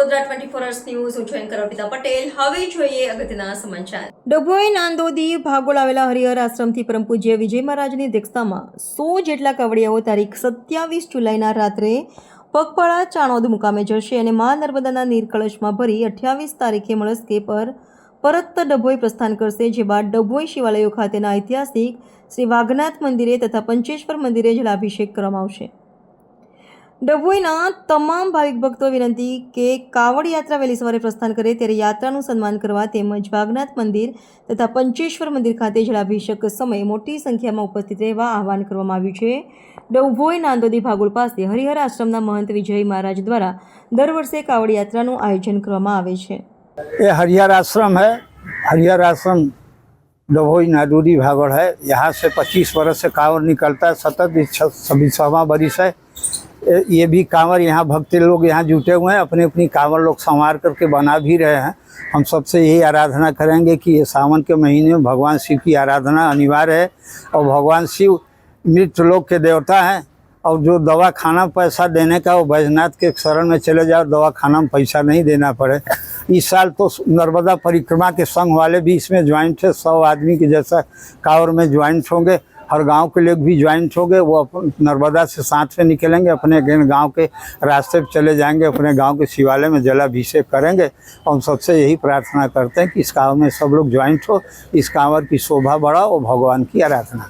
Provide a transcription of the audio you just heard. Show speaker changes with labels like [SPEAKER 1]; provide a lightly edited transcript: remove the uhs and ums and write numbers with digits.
[SPEAKER 1] Vadodara 24 hours news હું છું anchor Arpita Patel. હવે જોઈએ અગત્યના સમાચાર.
[SPEAKER 2] ડભોઈ નાંદોદી ભાગોળ આવેલા હરિહર આશ્રમથી પરમ પૂજ્ય વિજય મહારાજની અધ્યક્ષતામાં 100 જેટલા કાવડિયાઓ તારીખ 27 જુલાઈના રાત્રે પગપાળા ચાણોદ મુકામે જશે અને મા નર્મદાના નીર કળશમાં ભરી 28 તારીખે મળસ્કે પર પરત ડભોઈ પ્રસ્થાન કરશે. જે બાદ ડભોઈ શિવાલયો ખાતેના ઐતિહાસિક શ્રી વાઘનાથ મંદિરે તથા પંચેશ્વર મંદિરે જલાભિષેક કરવામાં આવશે. ડભોઈના તમામ ભાવિક ભક્તો વિનંતી કે કાવડ યાત્રા વહેલી સવારે પ્રસ્થાન કરે ત્યારે યાત્રાનું સન્માન કરવા તેમજ વાઘનાથ મંદિર તથા પંચેશ્વર મંદિર ખાતે જલાભિષેક સમયે મોટી સંખ્યામાં ઉપસ્થિત રહેવા આહવાન કરવામાં આવ્યું છે. ડભોઈ નાંદોદી ભાગોળ પાસે હરિહર આશ્રમના મહંત વિજય મહારાજ દ્વારા દર વર્ષે કાવડ યાત્રાનું આયોજન કરવામાં આવે છે.
[SPEAKER 3] ये हरिहर आश्रम है। हरिहर आश्रम डभोई नादोदी भागड़ है। यहाँ से 25 वर्ष से कांवर निकलता है। सतत 26वां बरिस है। ये भी कांवर यहाँ भक्त लोग यहाँ जुटे हुए हैं, अपनी अपनी कांवर लोग संवार करके बना भी रहे हैं। हम सबसे यही आराधना करेंगे कि ये सावन के महीने में भगवान शिव की आराधना अनिवार्य है और भगवान शिव मृत्यु लोक के देवता हैं और जो दवा खाना पैसा देने का वो बैजनाथ के शरण में चले जाओ, दवा खाना में पैसा नहीं देना पड़े। इस साल तो नर्मदा परिक्रमा के संघ वाले भी इसमें ज्वाइंट है। 100 आदमी के जैसा कांवर में ज्वाइंट होंगे। हर गांव के लोग भी ज्वाइंट होंगे। वो नर्मदा से साथ में निकलेंगे, अपने गांव के रास्ते पर चले जाएंगे, अपने गांव के शिवालय में जलाभिषेक करेंगे। और हम सबसे यही प्रार्थना करते हैं कि इस कांवर में सब लोग ज्वाइंट हो, इस कांवर की शोभा बढ़ाओ और भगवान की आराधना।